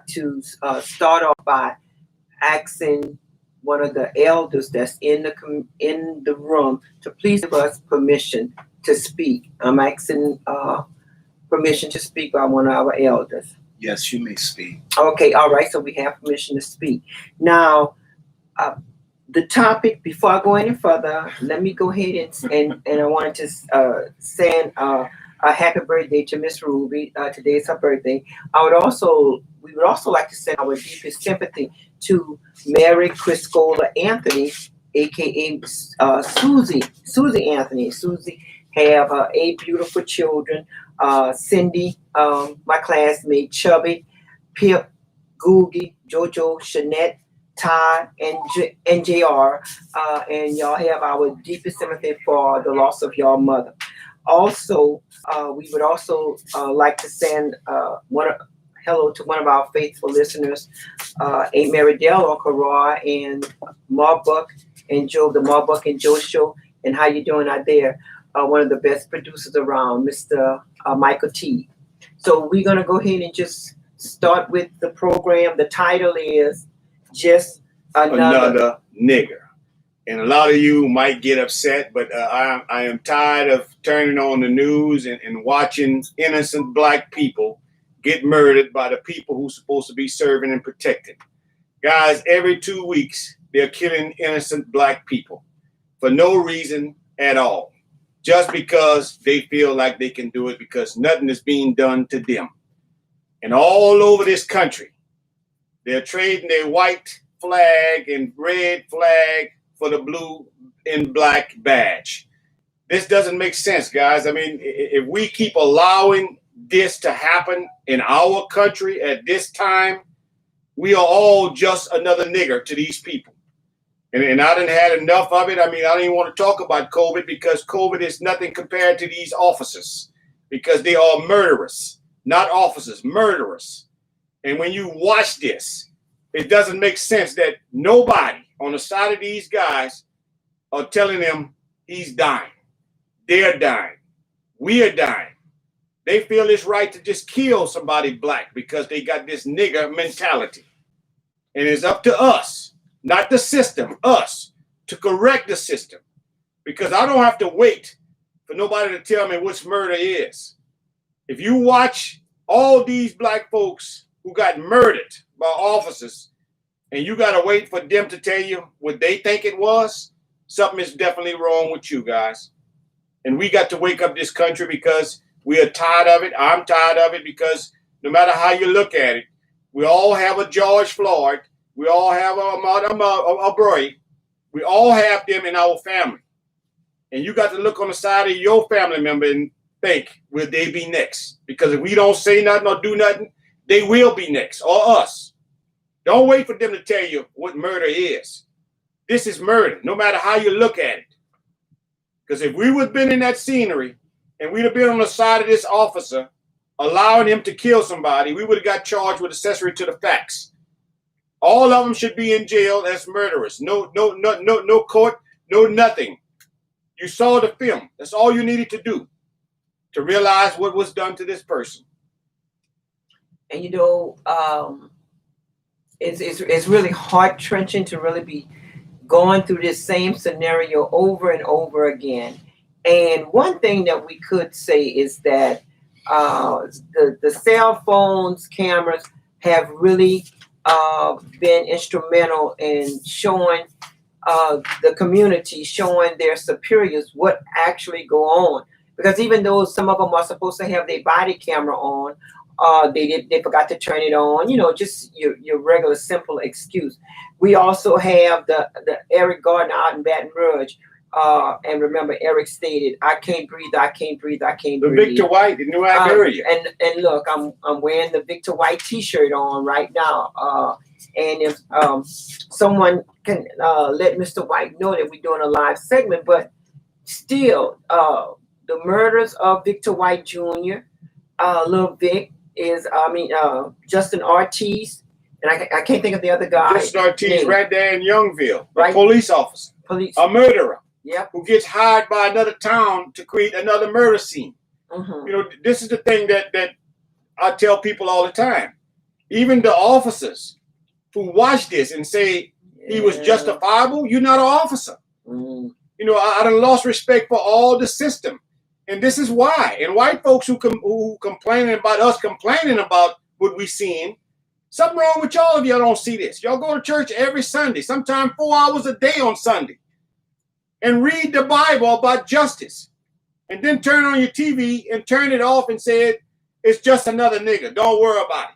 like to start off by asking one of the elders that's in the room to please give us permission to speak. I'm asking permission to speak by one of our elders. Yes, you may speak. Okay, all right. So we have permission to speak. Now, uh, the topic. Before I go any further, let me go ahead and I wanted to send a happy birthday to Miss Ruby. Today is her birthday. We would also like to send our deepest sympathy to Mary Criscola Anthony, aka Susie Anthony. Susie have 8 beautiful children. Cindy, my classmate, Chubby, Pip, Googie, JoJo, Shanette, Todd, and JR. And y'all have our deepest sympathy for the loss of your mother. Also, we would also like to send hello to one of our faithful listeners, Aunt Mary Dell, Uncle Roy, and Marbuck and Joe, the Marbuck and Joe Show. And how you doing out there? One of the best producers around, Mr. Michael T. So we're going to go ahead and just start with the program. The title is Just Another Nigger. And a lot of you might get upset, but I am tired of turning on the news and watching innocent black people get murdered by the people who's supposed to be serving and protecting. Guys, every 2 weeks, they're killing innocent black people for no reason at all. Just because they feel like they can do it because nothing is being done to them. And all over this country, they're trading their white flag and red flag for the blue and black badge. This doesn't make sense, guys. I mean, if we keep allowing this to happen in our country at this time, we are all just another nigger to these people. And I done had enough of it. I mean, I don't even want to talk about COVID because COVID is nothing compared to these officers because they are murderers, not officers, murderers. And when you watch this, it doesn't make sense that nobody on the side of these guys are telling them he's dying. They're dying. We are dying. They feel it's right to just kill somebody black because they got this nigger mentality. And it's up to us. Not the system, us, to correct the system. Because I don't have to wait for nobody to tell me what murder is. If you watch all these black folks who got murdered by officers, and you got to wait for them to tell you what they think it was, something is definitely wrong with you guys. And we got to wake up this country because we are tired of it. I'm tired of it because no matter how you look at it, we all have a George Floyd. We all have a Broy. We all have them in our family. And you got to look on the side of your family member and think, will they be next? Because if we don't say nothing or do nothing, they will be next, or us. Don't wait for them to tell you what murder is. This is murder, no matter how you look at it. Because if we would have been in that scenery and we'd have been on the side of this officer, allowing him to kill somebody, we would have got charged with accessory to the facts. All of them should be in jail as murderers. No court, no nothing. You saw the film. That's all you needed to do to realize what was done to this person. And it's really heart-wrenching to really be going through this same scenario over and over again. And one thing that we could say is that the cell phones, cameras have really been instrumental in showing the community, showing their superiors what actually go on. Because even though some of them are supposed to have their body camera on, they forgot to turn it on. Just your regular simple excuse. We also have the Eric Gardner out in Baton Rouge. And remember, Eric stated, "I can't breathe, I can't breathe, I can't breathe." The Victor White in New Iberia. And look, I'm wearing the Victor White T-shirt on right now. And if someone can let Mr. White know that we're doing a live segment, but still, the murders of Victor White Jr., Lil Vic is, Justin Ortiz, and I can't think of the other guy. Justin Ortiz, right there in Youngville, right? A police officer, a murderer. Yep. Who gets hired by another town to create another murder scene. Mm-hmm. This is the thing that I tell people all the time. even the officers who watch this and say he was justifiable, you're not an officer. Mm. You know, I done lost respect for all the system. And this is why. And white folks who complaining about us complaining about what we seeing, something wrong with y'all if y'all don't see this. Y'all go to church every Sunday, sometimes 4 hours a day on Sunday, and read the Bible about justice. And then turn on your TV and turn it off and say it's just another nigga. Don't worry about it.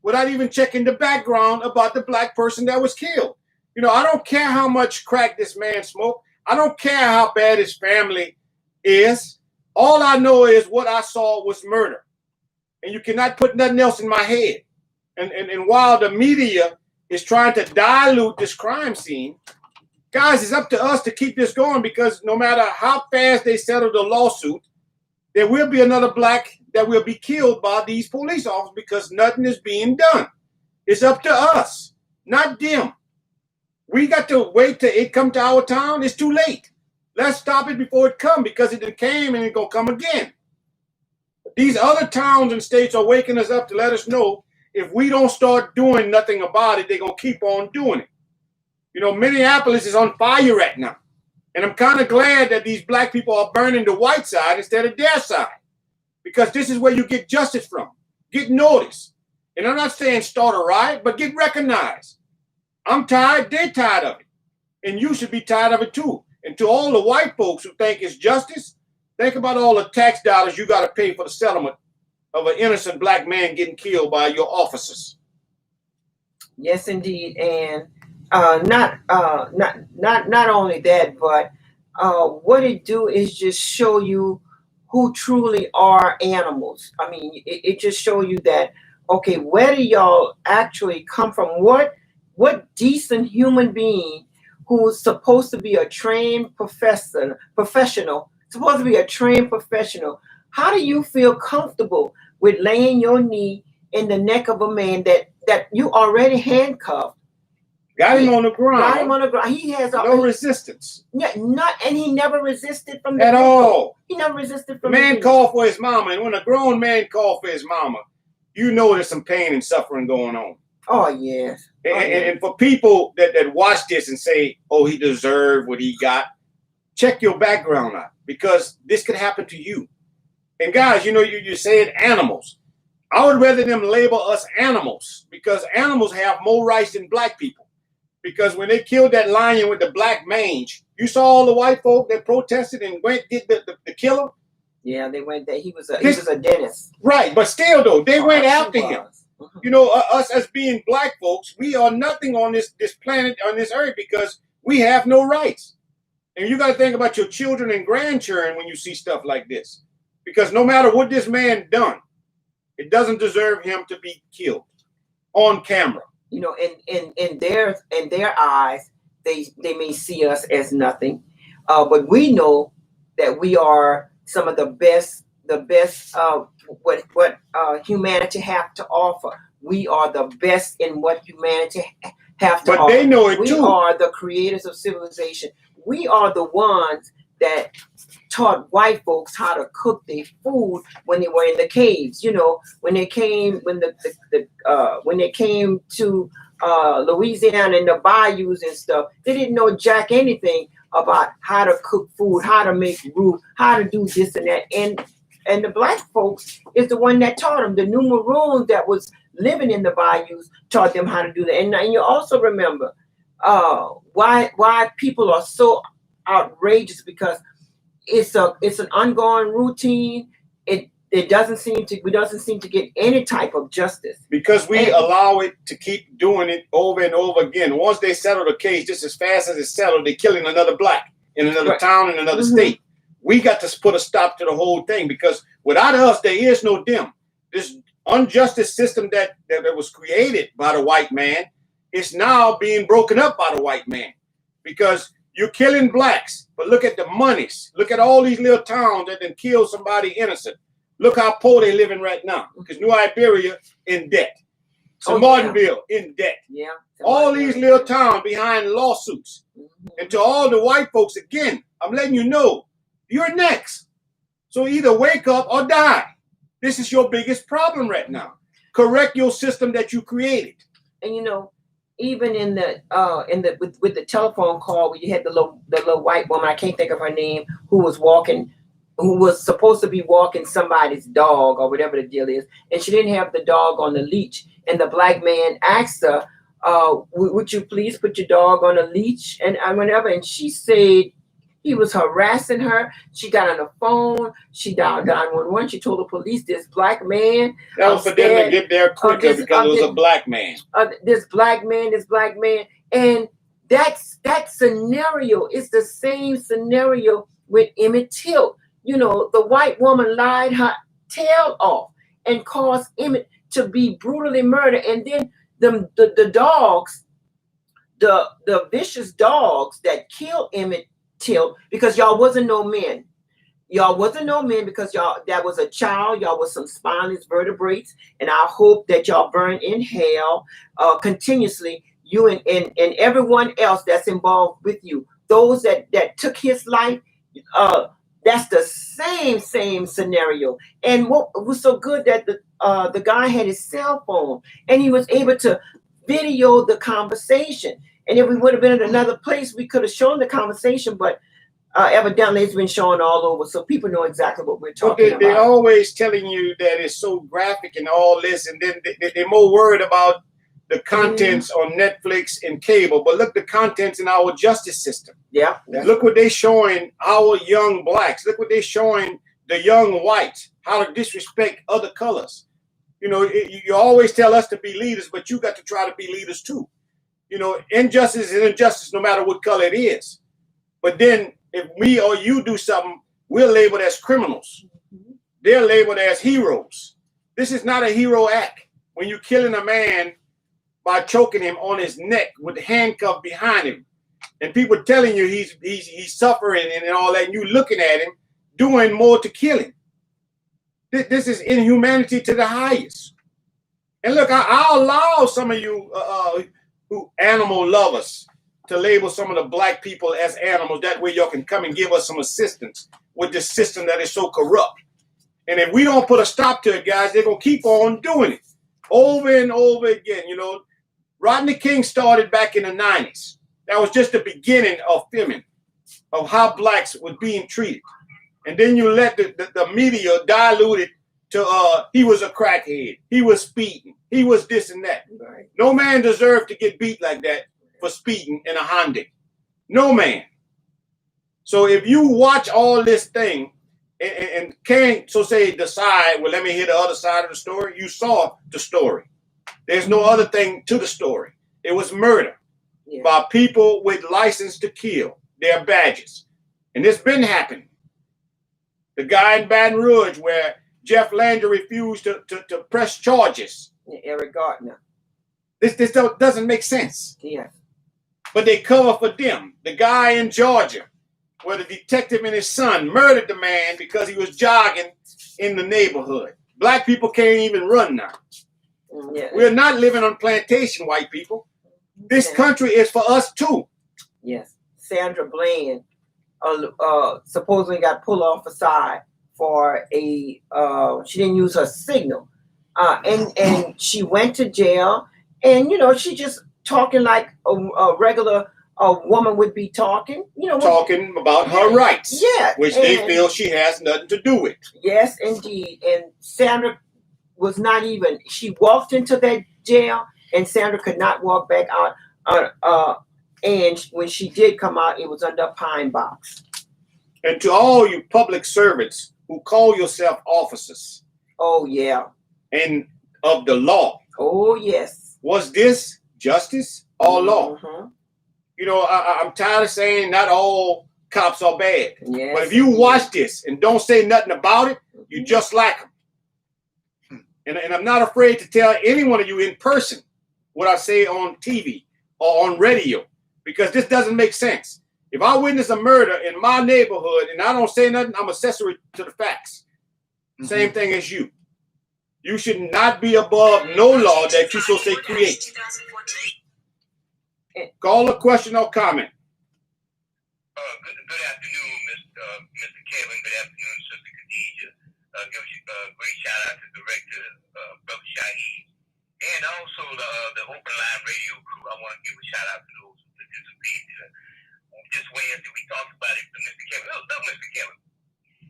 Without even checking the background about the black person that was killed. You know, I don't care how much crack this man smoked. I don't care how bad his family is. All I know is what I saw was murder. And you cannot put nothing else in my head. And while the media is trying to dilute this crime scene, guys, it's up to us to keep this going, because no matter how fast they settle the lawsuit, there will be another black that will be killed by these police officers because nothing is being done. It's up to us, not them. We got to wait till it come to our town. It's too late. Let's stop it before it come, because it came and it's going to come again. These other towns and states are waking us up to let us know if we don't start doing nothing about it, they're going to keep on doing it. You know, Minneapolis is on fire right now. And I'm kind of glad that these black people are burning the white side instead of their side, because this is where you get justice from, get noticed. And I'm not saying start a riot, but get recognized. I'm tired, they're tired of it. And you should be tired of it too. And to all the white folks who think it's justice, think about all the tax dollars you got to pay for the settlement of an innocent black man getting killed by your officers. Yes, indeed. And not only that, but what it do is just show you who truly are animals. I mean, it just show you that, okay, where do y'all actually come from? What decent human being who's supposed to be a trained professional, supposed to be a trained professional, how do you feel comfortable with laying your knee in the neck of a man that you already handcuffed? Got him on the ground. Got him on the ground. He has no resistance. Yeah, and he never resisted from the at all. He never resisted The from man called for his mama, and when a grown man called for his mama, you know there's some pain and suffering going on. Oh yes. And for people that watch this and say, "Oh, he deserved what he got," check your background out, because this could happen to you. And guys, you know, you said animals. I would rather them label us animals, because animals have more rights than black people. Because when they killed that lion with the black mange, you saw all the white folk that protested and went get the killer. Yeah, they went there. He was a dentist. Right, but still though, they went after him. Mm-hmm. You know, us as being black folks, we are nothing on this planet, on this earth, because we have no rights. And you got to think about your children and grandchildren when you see stuff like this. Because no matter what this man done, it doesn't deserve him to be killed on camera. You know, in their eyes, they may see us as nothing, but we know that we are some of the best what humanity have to offer. We are the best in what humanity have to offer. But they know it we too. We are the creators of civilization. We are the ones that taught white folks how to cook their food when they were in the caves. You know, when they came to Louisiana and the bayous and stuff, they didn't know jack anything about how to cook food, how to make roux, how to do this and that. And the black folks is the one that taught them. The New Maroons that was living in the bayous taught them how to do that. And you also remember why people are so outrageous, because it's an ongoing routine. We doesn't seem to get any type of justice, because we allow it to keep doing it over and over again. Once they settle the case, just as fast as it's settled, they're killing another black in another town, in another state. We got to put a stop to the whole thing, because without us, there is no them. This unjustice system that was created by the white man is now being broken up by the white man, because you're killing blacks. But look at the monies. Look at all these little towns that then kill somebody innocent. Look how poor they're living right now, because New Iberia in debt. So Martinville in debt. Yeah. All these little towns behind lawsuits. And to all the white folks, again, I'm letting you know, you're next. So either wake up or die. This is your biggest problem right now. correct your system that you created. And you know, even in the with the telephone call where you had the little white woman, I can't think of her name, who was supposed to be walking somebody's dog or whatever the deal is, and she didn't have the dog on the leash. And the black man asked her, would you please put your dog on a leash and whatever? And she said he was harassing her. She got on the phone. She dialed 911. She told the police this black man. That was for them to get there quicker because it was a black man. This black man. And that scenario is the same scenario with Emmett Till. You know, the white woman lied her tail off and caused Emmett to be brutally murdered. And then the dogs, the vicious dogs that killed Emmett Till, because y'all wasn't no men. Y'all wasn't no men because y'all, that was a child. Y'all was some spineless vertebrates. And I hope that y'all burn in hell continuously, you and everyone else that's involved with you. Those that took his life, that's the same scenario. And what was so good that the guy had his cell phone and he was able to video the conversation. And if we would have been in another place, we could have shown the conversation, but evidently it's been shown all over, so people know exactly what we're talking about. They're always telling you that it's so graphic and all this, and then they're more worried about the contents on Netflix and cable. But look, the contents in our justice system. Yeah. Look what they're showing our young blacks. Look what they're showing the young whites, how to disrespect other colors. You know, you always tell us to be leaders, but you got to try to be leaders too. You know, injustice is injustice no matter what color it is. But then if me or you do something, we're labeled as criminals. They're labeled as heroes. This is not a hero act. When you're killing a man by choking him on his neck with the handcuff behind him, and people telling you he's suffering and all that, and you looking at him doing more to kill him. This is inhumanity to the highest. And look, I'll allow some of you who animal lovers to label some of the black people as animals. That way y'all can come and give us some assistance with this system that is so corrupt. And if we don't put a stop to it, guys, they're going to keep on doing it over and over again. You know, Rodney King started back in the 90s. That was just the beginning of filming of how blacks were being treated. And then you let the media dilute it to he was a crackhead, he was speeding, he was this and that. Right. No man deserved to get beat like that for speeding in a Honda. No man. So if you watch all this thing and can't decide, well, let me hear the other side of the story. You saw the story. There's no other thing to the story. It was murder by people with license to kill, their badges. And this been happening. The guy in Baton Rouge where Jeff Landry refused to press charges. Eric Gardner. This doesn't make sense. Yeah. But they cover for them. The guy in Georgia where the detective and his son murdered the man because he was jogging in the neighborhood. Black people can't even run now. Yeah. We're not living on plantation, white people. This country is for us too. Yes. Sandra Bland supposedly got pulled off the side for she didn't use her signal. And she went to jail, and you know, she just talking like a regular woman would be talking, you know, talking about her rights, which they feel she has nothing to do with. Yes, indeed. And Sandra was not even. She walked into that jail, and Sandra could not walk back out. And when she did come out, it was under a pine box. And to all you public servants who call yourself officers. Oh yeah. And of the law. Oh yes. Was this justice or law? You know, I'm tired of saying not all cops are bad. Yes. But if you watch this and don't say nothing about it, you just like them. And I'm not afraid to tell any one of you in person what I say on TV or on radio, because this doesn't make sense. If I witness a murder in my neighborhood and I don't say nothing, I'm accessory to the facts. Same thing as you. You should not be above no law that you so say create. Call a question or comment. Good afternoon, Mr. Kevin. Good afternoon, Sister Khadijah. Give a great shout out to Director Brother Shaheed. And also the Open Line Radio crew. I want to give a shout out to those who participated. Just Wednesday, we talked about it to Mr. Kevin. Look, Mr. Kevin.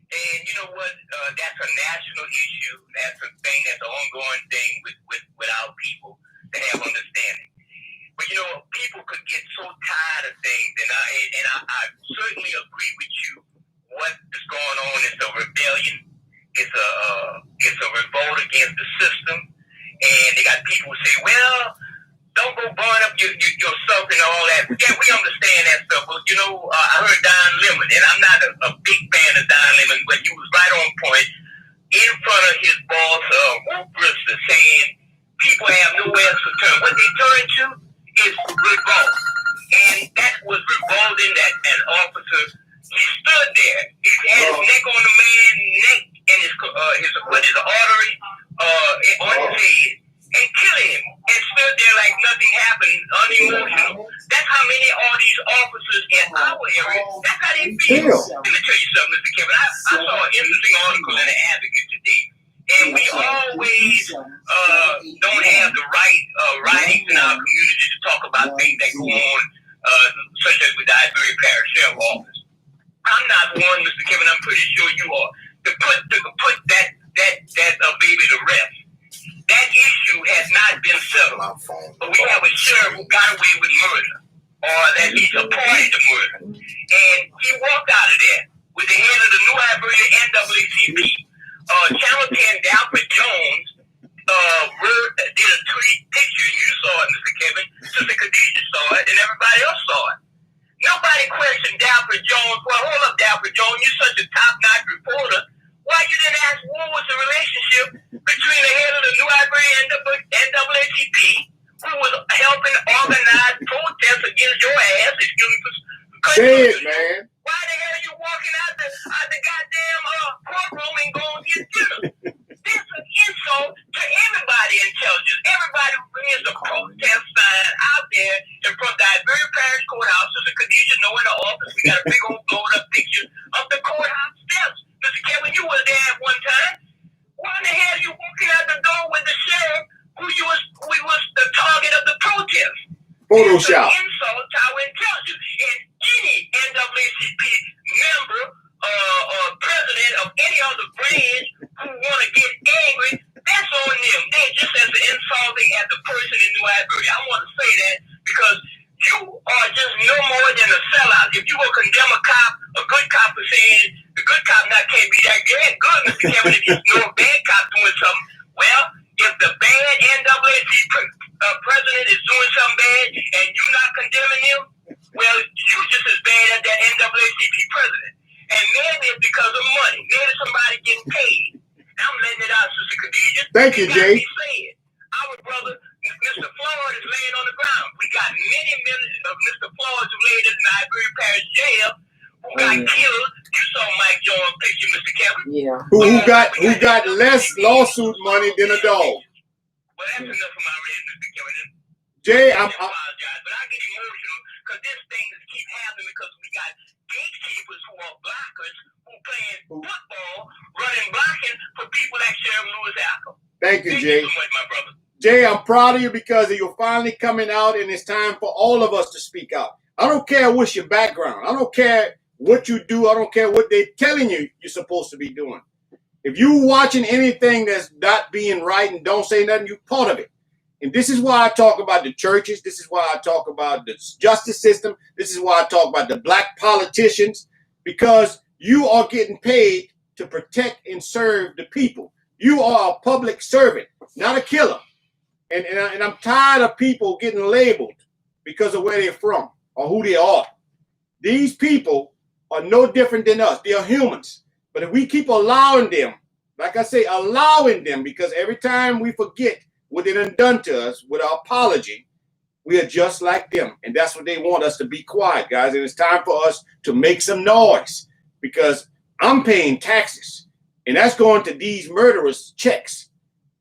And you know what? That's a national issue. That's a thing. That's an ongoing thing with our people to have understanding. But you know, people could get so tired of things, and I certainly agree with you. What is going on is a rebellion. It's a revolt against the system, and they got people who say, "Well, don't go burn up yourself and all that." Yeah, we understand that stuff. But you know, I heard Don Lemon, and I'm not a big fan of Don Lemon, but he was right on point in front of his boss, Wolf Brister, saying people have nowhere else to turn. What they turn to is revolt, and that was revolting. That an officer, he stood there, he had his neck on the man's neck and his artery on his head, and kill him, and stood there like nothing happened, unemotional. That's how many of these officers in our area, that's how they feel. Let me tell you something, Mr. Kevin. I saw an interesting article in the Advocate today, and we always don't have the right writings in our community to talk about things that go on, such as with the Iberia Parish Sheriff Office. I'm not one, Mr. Kevin, I'm pretty sure you are, to put that baby to rest. That issue has not been settled. But we have a sheriff who got away with murder, or that he's a party to murder. And he walked out of there with the head of the New Iberia NAACP. Channel 10, Dalford Jones, did a tweet picture. You saw it, Mr. Kevin. Sister Khadijah saw it, and everybody else saw it. Nobody questioned Dalford Jones. Well, hold up, Dalford Jones. You're such a top-notch reporter. Why you didn't ask what was the relationship between the head of the New Iberia NAACP, who was helping organize protests against your ass, excuse me for Say it, man. Why the hell are you walking out the goddamn courtroom and going to get dinner? That's an insult to everybody in intelligence. Everybody who brings a protest sign out there in front of the Iberia Parish Courthouse. Sister Khadijah know in the office, we got a big old blown up picture of the courthouse steps. Mr. Kevin, you were there at one time. Why the hell are you walking out the door with the sheriff who was the target of the protest? Photoshop. It's an insult to our intelligence. And any NAACP member or president of any other branch who want to get angry, that's on them. They're just as insulting as the person in New Iberia. I want to say that because you are just no more than a sellout. If you will condemn a cop, a good cop is saying the good cop can't be that good, Mr. Kevin, if you know a bad cop doing something. Well, if the bad NAACP president is doing something bad and you're not condemning him, well, you just as bad as that NAACP president. And maybe it's because of money. Maybe somebody getting paid. I'm letting it out, Sister Khadijah. Thank you, Jay. Our brother, Mr. Floyd, is laying on the ground. We got many of Mr. Floyd who laid in the Iberia Parish jail who got killed. You saw Mike Jones' picture, Mr. Kevin. Yeah. Who got less lawsuit money than a dog. Well, that's enough of my red, Mr. Kevin. Jay, I apologize, but I get emotional because this thing keep happening because we got gatekeepers who are blockers who playing football, running blocking for people like Sheriff Lewis Alco. Thank you, Jay. Thank you so much, my brother. Jay, I'm proud of you because you're finally coming out, and it's time for all of us to speak out. I don't care what's your background. I don't care what you do. I don't care what they're telling you you're supposed to be doing. If you're watching anything that's not being right and don't say nothing, you're part of it. And this is why I talk about the churches. This is why I talk about the justice system. This is why I talk about the black politicians, because you are getting paid to protect and serve the people. You are a public servant, not a killer. And I'm tired of people getting labeled because of where they're from or who they are. These people are no different than us. They are humans. But if we keep allowing them, like I say, allowing them, because every time we forget what they done to us with our apology, we are just like them. And that's what they want us to be quiet, guys. And it's time for us to make some noise because I'm paying taxes. And that's going to these murderers' checks.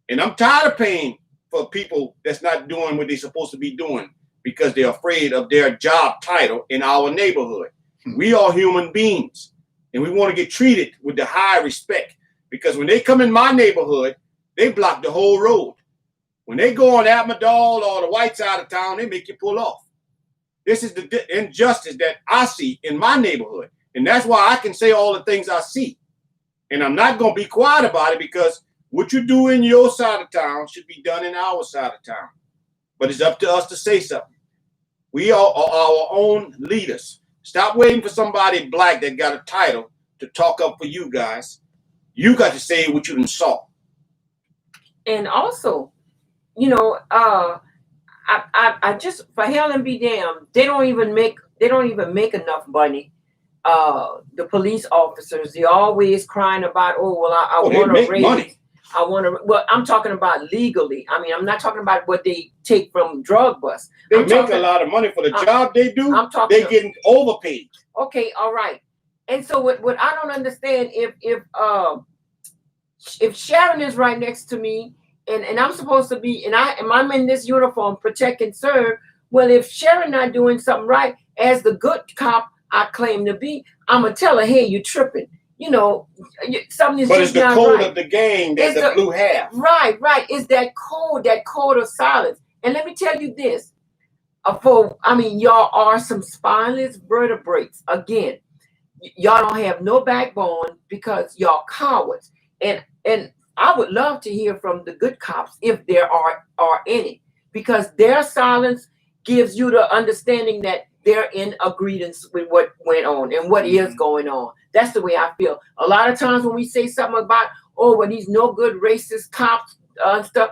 And I'm tired of paying for people that's not doing what they're supposed to be doing because they're afraid of their job title in our neighborhood. We are human beings, and we want to get treated with the high respect because when they come in my neighborhood, they block the whole road. When they go on Amador or the white side of town, they make you pull off. This is the injustice that I see in my neighborhood. And that's why I can say all the things I see. And I'm not going to be quiet about it, because what you do in your side of town should be done in our side of town. But it's up to us to say something. We are our own leaders. Stop waiting for somebody black that got a title to talk up for you guys. You got to say what you done saw. And also, you know, I just, for hell and be damned, they don't even make enough money. The police officers, they're always crying about, oh well, I want to raise money. I want to. Well, I'm talking about legally. I mean, I'm not talking about what they take from drug busts. They make a lot of money for the job they do. They getting overpaid. Okay, all right. And so what I don't understand, if Sharon is right next to me, and I'm supposed to be, and I'm in this uniform, protect and serve. Well, if Sharon not doing something right, as the good cop I claim to be, I'm gonna tell her, hey, you tripping. You know, something is. But just it's the not code right. of the game that the blue have. Right. It's that code of silence. And let me tell you this. Y'all are some spineless vertebrates. Again, y'all don't have no backbone because y'all cowards. And I would love to hear from the good cops, if there are any, because their silence gives you the understanding that they're in agreement with what went on and what is going on. That's the way I feel. A lot of times when we say something about, oh, well, these no good racist cops and stuff,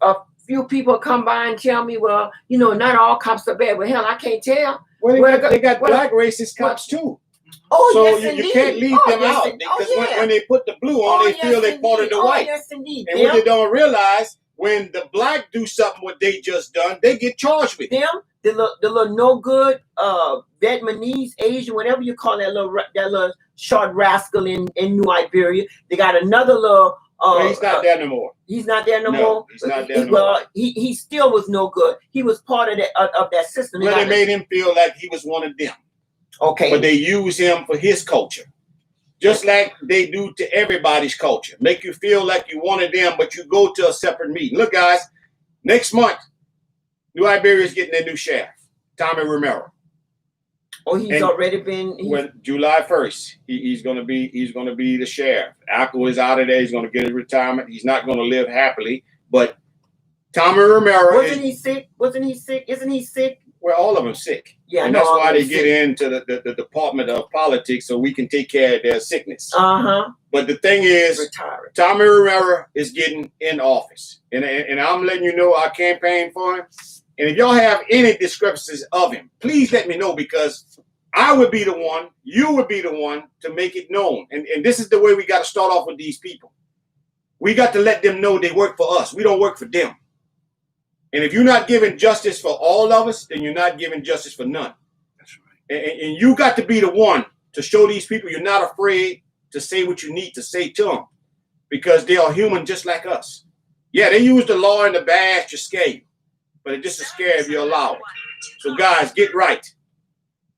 a few people come by and tell me, well, you know, not all cops are bad. Well, hell, I can't tell. Well, they got black racist cops too. Oh, so yes, you can't leave them out, because when they put the blue on, they feel they're part of the white. Yes, indeed. And what they don't realize, when the black do something what they just done, they get charged with them. The little no good Vietnamese, Asian, whatever you call that little short rascal in New Iberia. They got another little. Well, he's not there no more. He's not there no more. He's not there no more. He still was no good. He was part of that system. Well, they made him feel like he was one of them. Okay. But they use him for his culture. Just like they do to everybody's culture. Make you feel like you one of them, but you go to a separate meeting. Look, guys, next month, New Iberia is getting their new sheriff, Tommy Romero. Oh, he's already been. When July 1st, he's gonna be the sheriff. Akko is out of there. He's gonna get his retirement. He's not gonna live happily. But Tommy Romero. Wasn't he sick? Isn't he sick? Well, all of them sick. Yeah, and that's why they get into the Department of Politics, so we can take care of their sickness. But the thing is, Tommy Romero is getting in office, and I'm letting you know I campaign for him. And if y'all have any discrepancies of him, please let me know, because I would be the one, you would be the one to make it known. And this is the way we got to start off with these people. We got to let them know they work for us. We don't work for them. And if you're not giving justice for all of us, then you're not giving justice for none. That's right. And you got to be the one to show these people you're not afraid to say what you need to say to them, because they are human just like us. Yeah, they use the law and the badge to scare you, but it's just a scare if you allow it. So guys, get right.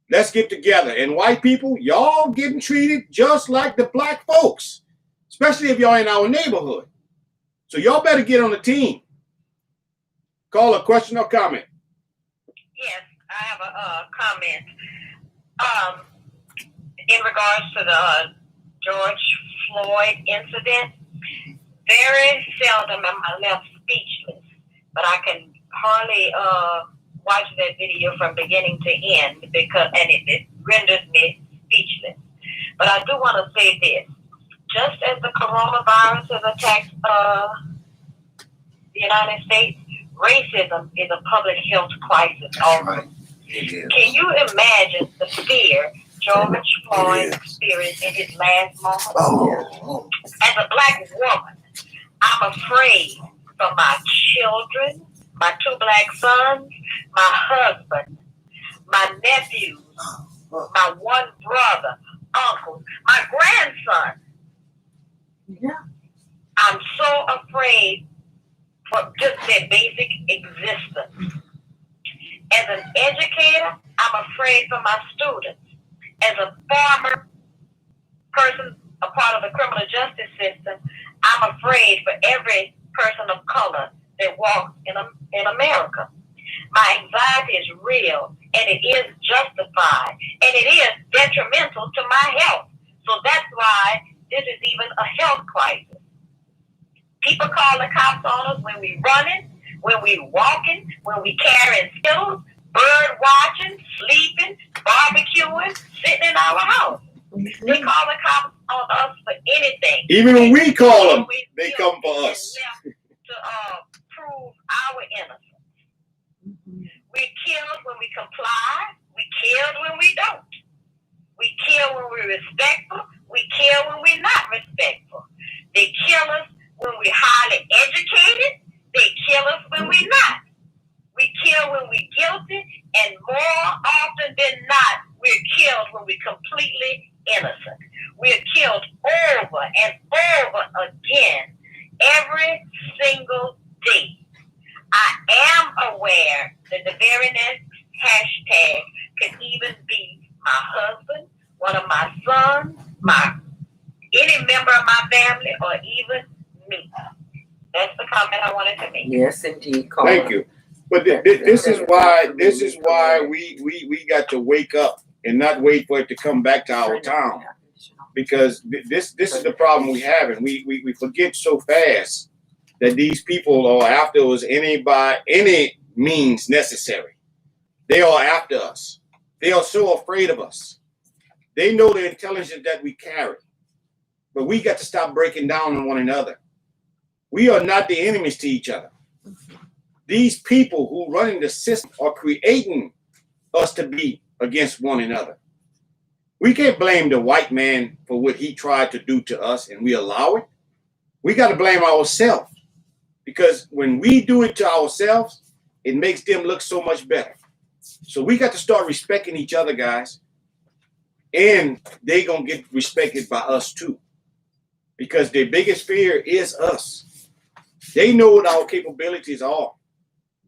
Let's get together. And white people, y'all getting treated just like the black folks, especially if y'all in our neighborhood. So y'all better get on the team. Call a question or comment. Yes, I have a comment. In regards to the George Floyd incident, very seldom am I left speechless, but I can hardly watch that video from beginning to end, because it renders me speechless. But I do want to say this: just as the coronavirus has attacked the United States, racism is a public health crisis. Right. Can you imagine the fear George Floyd experienced in his last moment? As a black woman, I'm afraid for my children, my 2 black sons, my husband, my nephews, my 1 brother, uncle, my grandson. Yeah. I'm so afraid for just their basic existence. As an educator, I'm afraid for my students. As a former person, a part of the criminal justice system, I'm afraid for every person of color that walk in America. My anxiety is real, and it is justified, and it is detrimental to my health. So that's why this is even a health crisis. People call the cops on us when we running, when we walking, when we carrying skittles, bird watching, sleeping, barbecuing, sitting in our house. They call the cops on us for anything. Even when we call them, they come for us. To prove our innocence. We kill when we comply. We kill when we don't. We kill when we're respectful. We kill when we're not respectful. They kill us when we're highly educated. They kill us when we're not. We kill when we're guilty, and more often than not, we're killed when we're completely innocent. We're killed over and over again every single day. I am aware that the very next hashtag could even be my husband, one of my sons, any member of my family, or even me. That's the comment I wanted to make. Yes, indeed. Carla. Thank you. But this is why we got to wake up and not wait for it to come back to our town, because this is the problem we have, and we forget so fast that these people are after us by any means necessary. They are after us. They are so afraid of us. They know the intelligence that we carry, but we got to stop breaking down on one another. We are not the enemies to each other. These people who running the system are creating us to be against one another. We can't blame the white man for what he tried to do to us and we allow it. We got to blame ourselves, because when we do it to ourselves, it makes them look so much better. So we got to start respecting each other, guys. And they going to get respected by us too, because their biggest fear is us. They know what our capabilities are.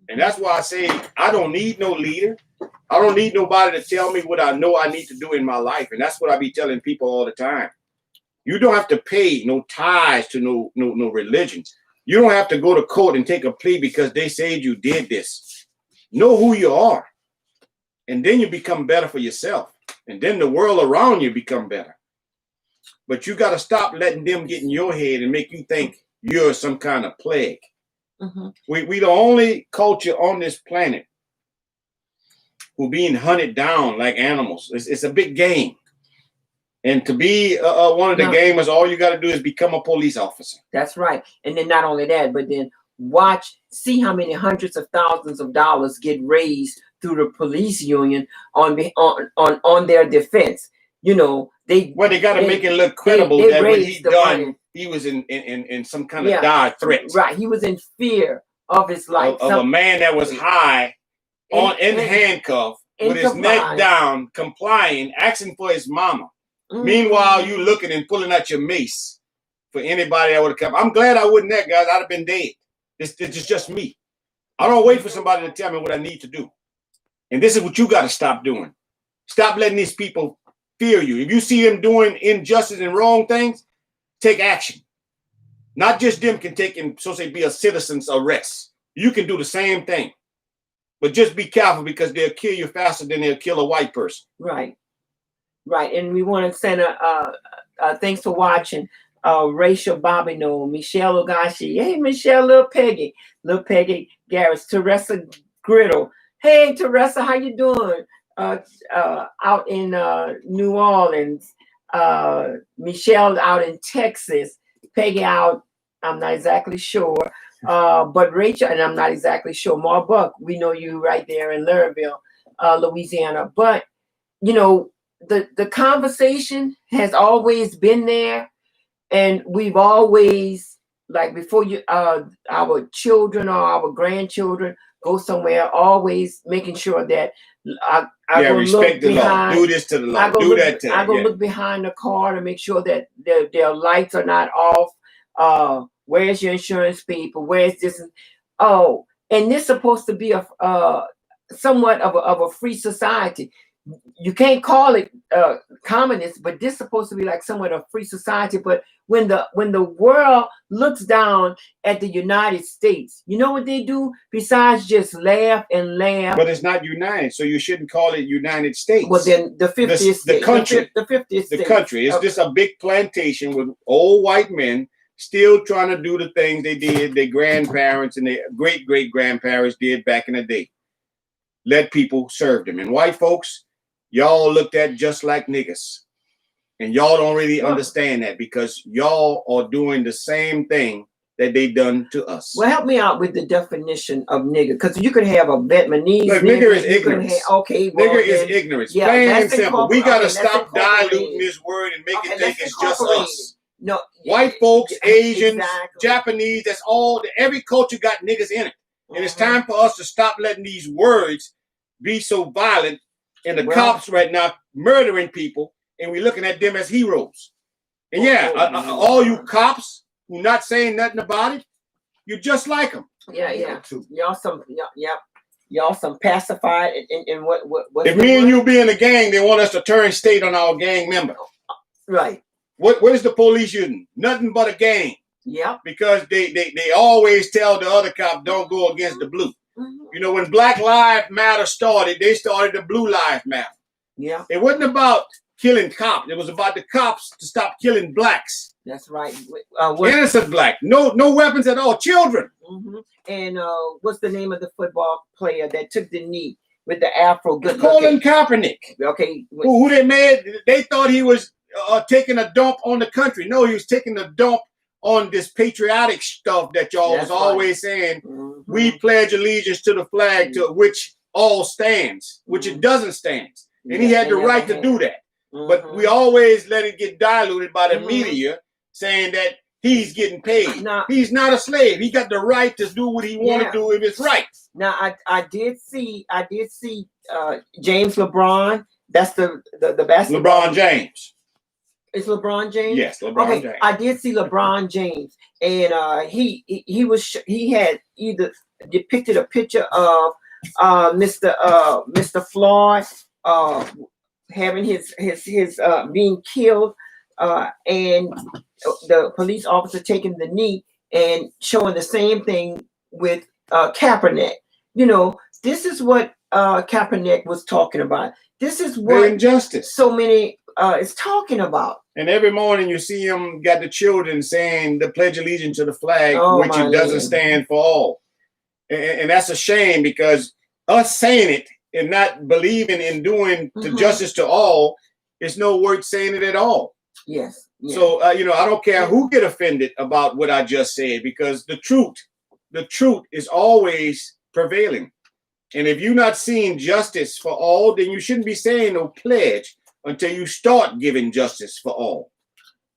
And that's why I say I don't need no leader. I don't need nobody to tell me what I know I need to do in my life. And that's what I be telling people all the time. You don't have to pay no ties to no religions. You don't have to go to court and take a plea because they said you did this. Know who you are. And then you become better for yourself. And then the world around you become better. But you got to stop letting them get in your head and make you think you're some kind of plague. Mm-hmm. We the only culture on this planet who being hunted down like animals. It's a big game. And to be one of the gamers, all you got to do is become a police officer. That's right. And then not only that, but then see how many hundreds of thousands of dollars get raised through the police union on their defense. You know, they got to make it look credible that when he done, money. He was in some kind of dire threat. Right. He was in fear of his life. Of a man that was high in handcuffs with his neck down, complying, asking for his mama. Mm-hmm. Meanwhile, you looking and pulling out your mace for anybody that would have come. I'm glad I wouldn't that, guys. I'd have been dead. It's just me. I don't wait for somebody to tell me what I need to do. And this is what you got to stop doing. Stop letting these people fear you. If you see them doing injustice and wrong things, take action. Not just them can take and be a citizen's arrest. You can do the same thing. But just be careful, because they'll kill you faster than they'll kill a white person. Right. Right. And we want to send thanks for watching. Rachel Bobino, Michelle Ogashi. Hey, Michelle, Little Peggy Garris, Teresa Griddle. Hey, Teresa, how you doing? Out in New Orleans. Michelle out in Texas. Peggy out, I'm not exactly sure. But Rachel, and I'm not exactly sure. Marbuck, we know you right there in Laurelville, Louisiana. But, you know, the conversation has always been there. And we've always, like before our children or our grandchildren go somewhere, always making sure that I respect the law. Do this to the law. Do that to them. I go look behind the car to make sure that their lights are not off. Where's your insurance people? Where's this? Oh, and this is supposed to be a somewhat of a free society. you can't call it communist, but this is supposed to be like somewhat of free society. But when the world looks down at the United States, you know what they do besides just laugh and laugh? But it's not united, so you shouldn't call it United States. Well, then the 50th state, country, the 50th the state. country. It's just a big plantation with old white men still trying to do the things they did, their grandparents and their great-great-grandparents did back in the day. Let people serve them. And white folks, y'all looked at just like niggas. And y'all don't really understand that because y'all are doing the same thing that they done to us. Well, help me out with the definition of nigger, because you could have a Vietnamese. Look, nigger is ignorance. Okay, well, nigger is ignorance. Yeah, plain and simple. We got to stop incorporated. diluting this word and make it think it's just us. No, White folks, Asians, exactly. Japanese, that's all. Every culture got niggas in it. And it's time for us to stop letting these words be so violent. And the cops right now murdering people, and we're looking at them as heroes. And all you cops who not saying nothing about it, you're just like them. Yeah. Y'all some pacified and what if me and you be in a gang, they want us to turn state on our gang member. Right. What is the police using? Nothing but a gang. Yeah. Because they always tell the other cop don't go against the blue. You know, when Black Lives Matter started, they started the Blue Lives Matter. Yeah. It wasn't about killing cops. It was about the cops to stop killing blacks. That's right. Innocent black. No weapons at all. Children. And what's the name of the football player that took the knee with the afro? Colin Kaepernick. Okay. Who they made? They thought he was taking a dump on the country. No, he was taking a dump on this patriotic stuff that y'all was always saying. We pledge allegiance to the flag to which all stands, which it doesn't stand. And he had the right to do that. But we always let it get diluted by the media saying that he's getting paid. He's not a slave. He got the right to do what he want to do if it's right. Now I did see James LeBron. That's the basketball. LeBron James. It's LeBron James? Yes, LeBron James. I did see LeBron James, and he had either depicted a picture of Mr. Floyd having his being killed, and the police officer taking the knee and showing the same thing with Kaepernick. You know, this is what Kaepernick was talking about. This is what injustice. So many is talking about. And every morning you see him got the children saying the pledge allegiance to the flag, which it doesn't stand for all. And that's a shame because us saying it and not believing in doing the justice to all is no worth saying it at all. Yes. So, I don't care who get offended about what I just said because the truth is always prevailing. And if you're not seeing justice for all, then you shouldn't be saying no pledge until you start giving justice for all.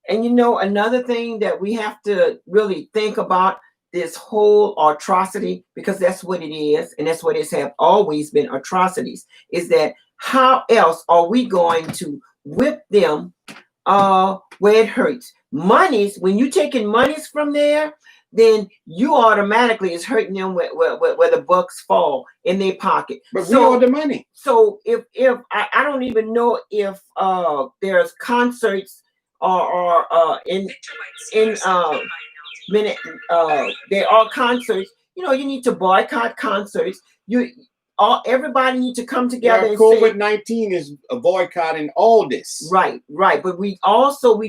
And another thing that we have to really think about this whole atrocity, because that's what it is, and that's what it have always been, atrocities, is that how else are we going to whip them where it hurts? Monies, when you're taking monies from there, then you automatically is hurting them where the bucks fall in their pocket. But we owe the money. So if I don't even know if there's concerts or there are concerts. You need to boycott concerts. Everybody need to come together. COVID-19 is boycotting all this. Right. But we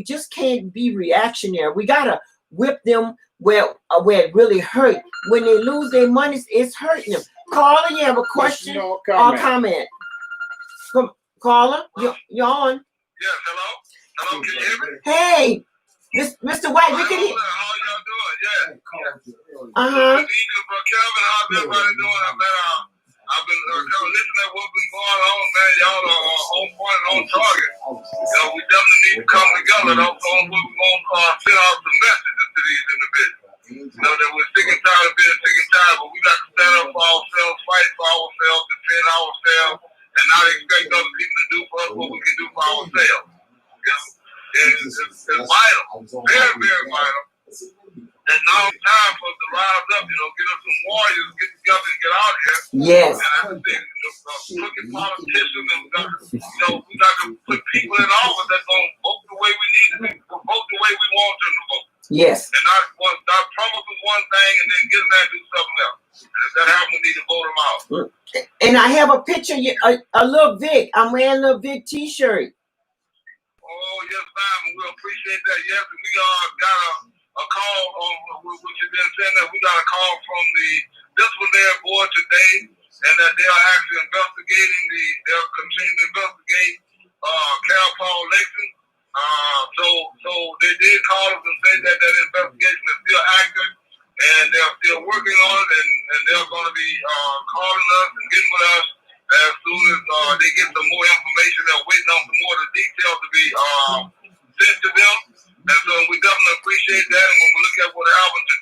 just can't be reactionary. We gotta whip them where it really hurt. When they lose their money, it's hurting them. Caller, you have a question or comment? Caller, you're on. Yes, hello? Hello, can you hear me? Hey, Mr. White, we can hear. How y'all doing? Yeah. Good, Kelvin, how's everybody doing? I've been listening to what's been going on, man. Y'all are on point, on target. We definitely need to come together. That's on what we're going to send out some messages to these individuals. That we're sick and tired of being sick and tired, but we got to stand up for ourselves, fight for ourselves, defend ourselves, and not expect other people to do for us what we can do for ourselves. It's vital, very, very vital. And now it's time for us to rise up, get us some warriors, get together and get out here. Yes. And I think crooked politicians, and we got to put people in office that's gonna vote the way we need to vote the way we want them to vote. Yes. And not promise them one thing and then get them there and do something else. And if that happens, we need to vote them out. And I have a picture, a little Vic. I'm wearing a little Vic T-shirt. Oh, yes, ma'am. We appreciate that. Yes, and we got a call on what you've been saying, that we got a call from the disciplinary board today, and that they are actually investigating they'll continue to investigate Cal Paul Lexington. So they did call us and say that investigation is still active, and they're still working on it, and they're going to be calling us and getting with us as soon as they get some more information. They're waiting on some more of the details to be sent to them. And so we definitely appreciate that. And when we look at what happened to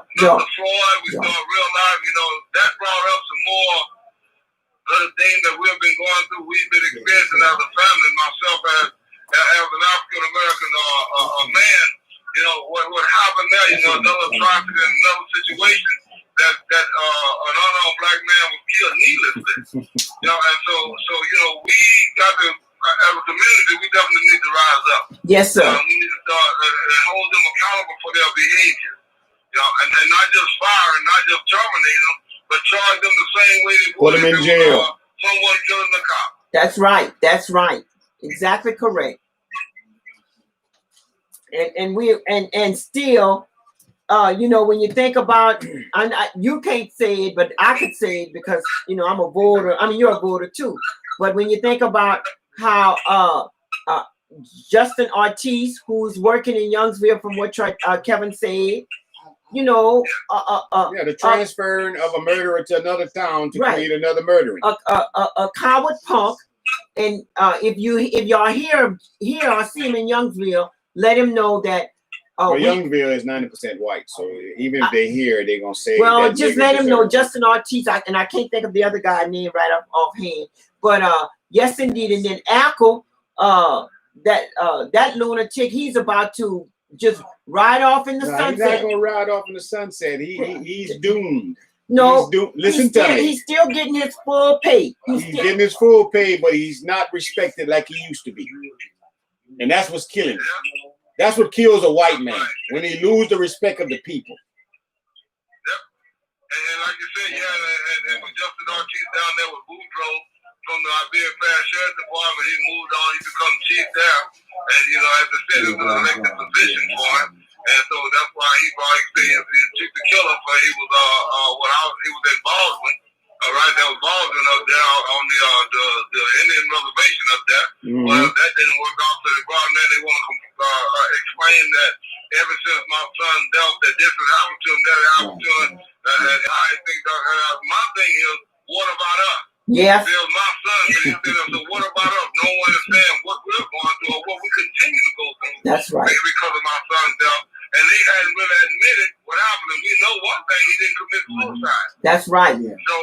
Mr. Floyd, we start realizing, that brought up some more other things that we've been going through. We've been experiencing as a family, myself as an African American man. What happened there, another atrocity and another situation that an unarmed black man was killed needlessly. And so we got to, as a community, we definitely need to rise up. Yes, sir. We need to start and hold them accountable for their behavior. And not just fire and not just terminate them, but charge them the same way they would put them in jail. Someone killing the cop. That's right. That's right. Exactly correct. And still, when you think about, you can't say it, but I could say it because I'm a voter. I mean, you're a voter too. But when you think about how Justin Ortiz, who's working in Youngsville, from what Kevin said, the transferring of a murderer to another town to create another murderer. A coward punk. And if y'all hear or see him in Youngsville, let him know that. Youngsville is 90% white, so even if they hear, they're gonna say. Well, just let him know, Justin Ortiz, and I can't think of the other guy's name right offhand. But yes, indeed, and then Ackle, that lunatic, he's about to just ride off in the sunset. He's not gonna ride off in the sunset. He's doomed. No, listen to me. He's still getting his full pay. He's getting his full pay, but he's not respected like he used to be, and that's what's killing him. That's what kills a white man, when he loses the respect of the people. Yep. And like you said, and with Justin Ortiz down there with Boudreaux from the Iberian Parish Sheriff's Department, he moved on, he become chief there. And, as I said, it was an elected position for him. And so that's why he brought experience. He took the killer for he was in Baldwin. That was Baldwin up there on the Indian reservation up there. Mm-hmm. Well, that didn't work out, so they brought him there. They want to explain that ever since my son dealt, that different happened to him, my thing is, what about us? Yeah. There's my son, so what about us? No one understands what we're going through or what we continue to go through. That's right. Maybe because of my son's death. And they hadn't really admitted what happened. And we know one thing, he didn't commit suicide. That's right. So,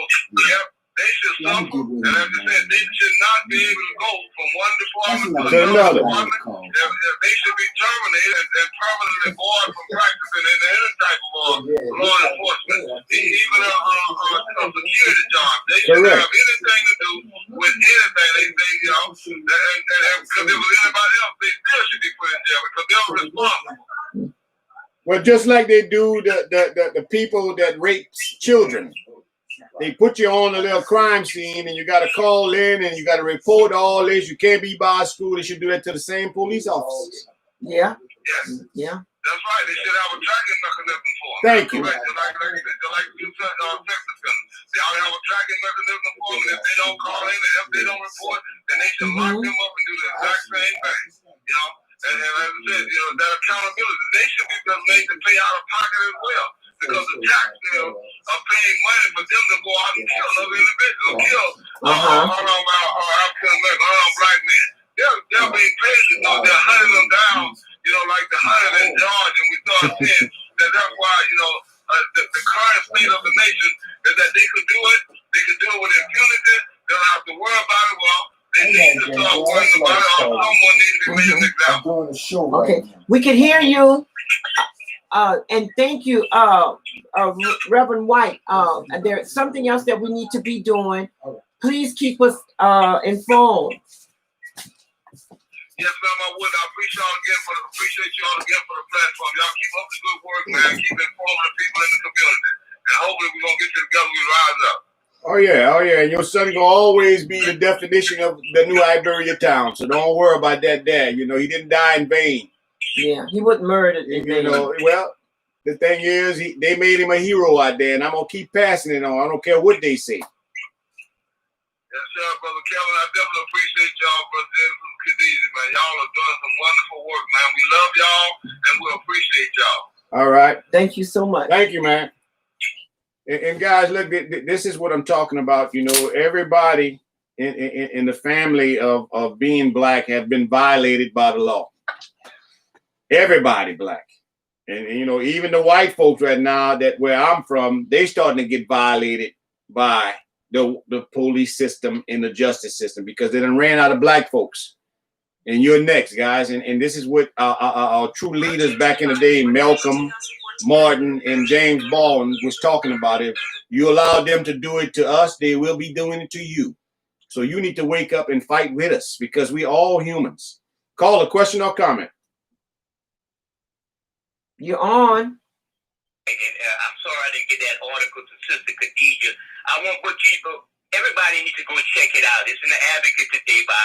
they should suffer. And as I said, they should not be able to go from one department to another department. They should be terminated and permanently barred from practicing in any type of law enforcement, even a security job. They shouldn't have anything to do with anything. They say, and because if it was anybody else, they still should be put in jail because they're responsible. Well, just like they do the people that rape children. They put you on a little crime scene and you got to call in and you got to report all this. You can't be by school. They should do that to the same police officers. Yeah. Yes. Yeah. That's right. They should have a tracking mechanism for them. Thank you. Right. Like you said, sex offenders. They ought to have a tracking mechanism for them. If they don't call in and if they don't report, then they should lock them up and do the exact same thing. And as I said, that accountability, they should be made to pay out of pocket as well. Because the taxpayers are paying money for them to go out and kill other individuals, kill African American, black men. They're being paid, they're hunting them down, like the hunting in Georgia. And we start seeing that's why, the current state of the nation is that they could do it with impunity. They don't have to worry about it. Well, they need to start worrying about it, or someone needs to be made an example. Okay, we can hear you. And thank you, Reverend White, there's something else that we need to be doing. Please keep us informed. Yes, ma'am, I would. I appreciate y'all again for the platform. Y'all keep up the good work, man. Keep informing the people in the community. And hopefully we're gonna get together and rise up. Oh yeah. And your son gonna always be the definition of the New Iberia town. So don't worry about that, Dad. You know, he didn't die in vain. Yeah, he wasn't murdered in vain. You know, well, the thing is, they made him a hero out there, and I'm gonna keep passing it on. I don't care what they say. Yes, sir, Brother Kevin. I definitely appreciate y'all, Brother James from Khadijah, man. Y'all are doing some wonderful work, man. We love y'all, and we appreciate y'all. All right. Thank you so much. Thank you, man. And guys, look, this is what I'm talking about. You know, everybody in the family of being black have been violated by the law. Everybody black. And you know, even the white folks right now that where I'm from, they starting to get violated by the police system and the justice system because they done ran out of black folks. And you're next, guys. And this is what our true leaders back in the day, Malcolm, Martin, and James Baldwin was talking about. If you allow them to do it to us, they will be doing it to you. So you need to wake up and fight with us because we all humans. Call a question or comment. You're on. I'm sorry I didn't get that article to Sister Khadijah. I want everybody needs to go check it out. It's in the Advocate today by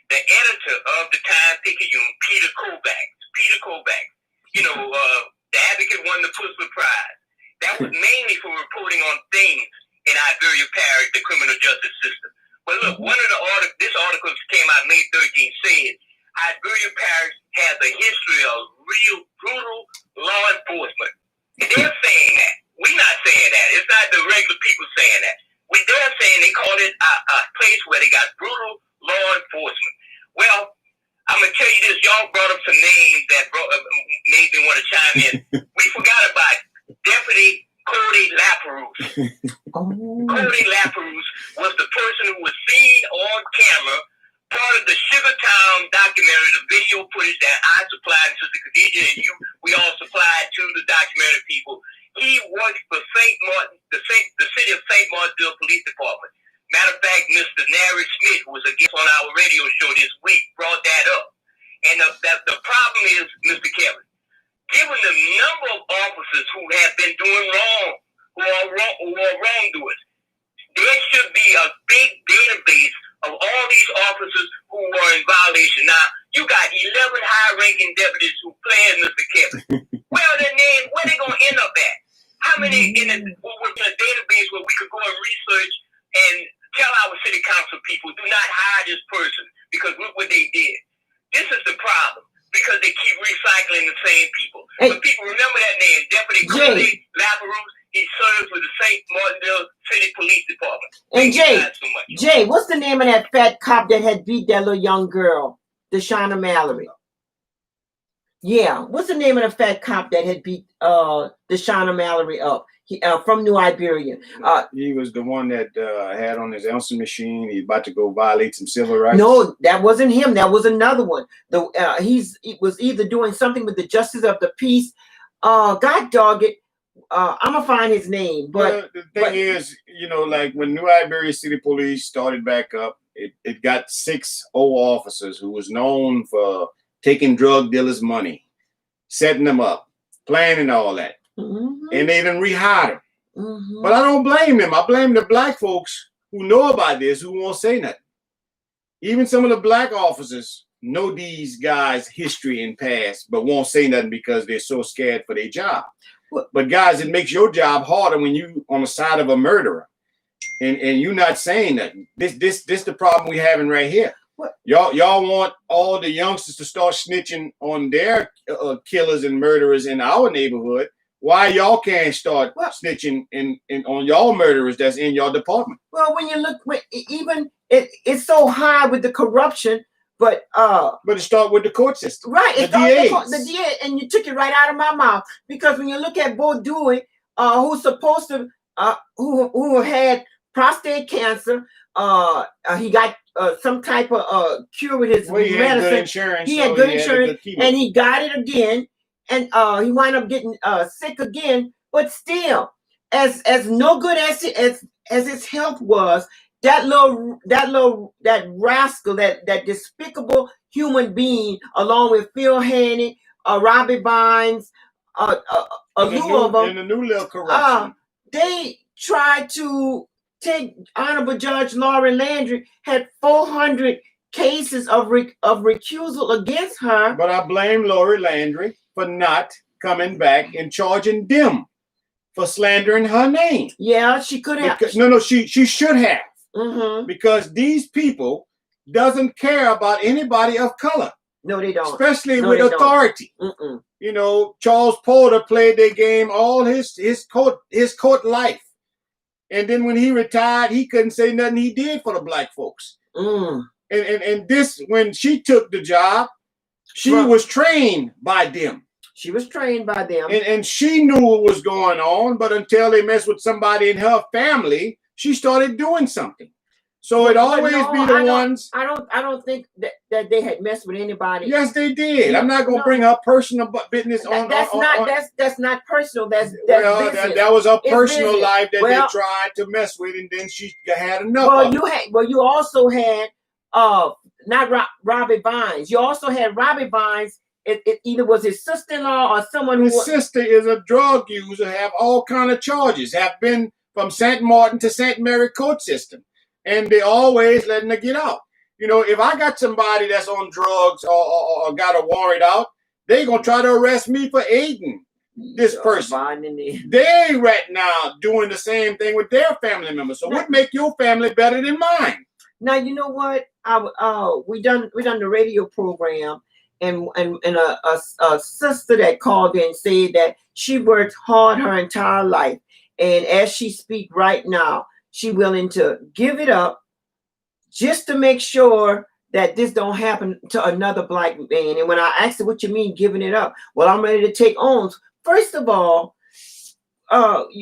the editor of the Time-Picayune, Peter Kobach. You know, the Advocate won the Pulitzer Prize. That was mainly for reporting on things in Iberia Parish, the criminal justice system. But look, this article came out May 13th, said Iberia Parish has a history of real brutal law enforcement. And they're saying that. We're not saying that. It's not the regular people saying that. They're saying they call it a place where they got brutal law enforcement. Well, I'm going to tell you this. Y'all brought up some names that made me want to chime in. We forgot about Deputy Cody Laperouse. Cody Laperouse was the person who was seen on camera, part of the Sugartown documentary, the video footage that I supplied to Sister Khadijah and we all supplied to the documentary people. He worked for St. Martin, the city of St. Martinville Police Department. Matter of fact, Mr. Nary Smith was a guest on our radio show this week, brought that up. And the problem is, Mr. Kevin, given the number of officers who have been doing wrong, who are wrongdoers, there should be a big database of all these officers who were in violation. Now, you got 11 high-ranking deputies who playing, Mr. Kevin. Well, their name, where they going to end up at? How many in a database where we could go and research and tell our city council people, do not hire this person because look what they did. This is the problem because they keep recycling the same people. Hey. But people remember that name, Deputy Cody Laperouse. He serves with the St. Martinville City Police Department. And So Jay, what's the name of that fat cop that had beat that little young girl, Deshauna Mallory? Yeah, what's the name of the fat cop that had beat Deshauna Mallory up? He from New Iberia. He was the one that had on his Elson machine. He's about to go violate some civil rights. No, that wasn't him. That was another one. He was either doing something with the justice of the peace. God dog it. I'm gonna find his name. But the thing is, you know, like when New Iberia City Police started back up, it got 6 old officers who was known for taking drug dealers' money, setting them up, planning all that. Mm-hmm. And they done rehired them. Mm-hmm. But I don't blame them. I blame the black folks who know about this, who won't say nothing. Even some of the black officers know these guys' history and past, but won't say nothing because they're so scared for their job. But guys, it makes your job harder when you on the side of a murderer, and you're not saying nothing. This the problem we having right here. What? Y'all want all the youngsters to start snitching on their killers and murderers in our neighborhood. Why y'all can't start snitching on y'all murderers that's in your department? Well, when you look, even it's so high with the corruption, but it start with the court system, right? The DAs. The DA, and you took it right out of my mouth because when you look at Bo Dewey, who's supposed to who had prostate cancer, he got some type of cure with his medicine. Had good insurance. He had good insurance, and he got it again. And he wound up getting sick again, But still, as no good as his health was, that rascal, that despicable human being, along with Phil Haney, Robbie Vines, a few of them, and the new little corruption. They tried to take Honorable Judge Laurie Landry, had 400 cases of recusal against her. But I blame Laurie Landry for not coming back and charging them for slandering her name. Yeah, she could have. She should have. Mm-hmm. Because these people doesn't care about anybody of color. No, they don't. Especially with authority. You know, Charles Porter played their game all his court life. And then when he retired, he couldn't say nothing he did for the black folks. And this, when she took the job, she was trained by them. She was trained by them. And she knew what was going on, but until they messed with somebody in her family, she started doing something. So it always be the ones. I don't think that they had messed with anybody. Yes, they did. I'm not gonna bring up personal business on. That's not personal. That's business. That was her personal life that they tried to mess with, and then she had enough. You also had not Robbie Vines. You also had Robbie Vines. It either was his sister-in-law or someone who. His sister is a drug user. Have all kind of charges. Have been from St. Martin to St. Mary court system. And they always letting her get out. You know, if I got somebody that's on drugs or got a warrant out, they gonna try to arrest me for aiding this person. They right now doing the same thing with their family members. So what make your family better than mine? Now you know what? We done the radio program, and a sister that called in said that she worked hard her entire life, and as she speak right now, she willing to give it up just to make sure that this don't happen to another black man. And when I asked her, what you mean giving it up? Well, I'm ready to take on. First of all,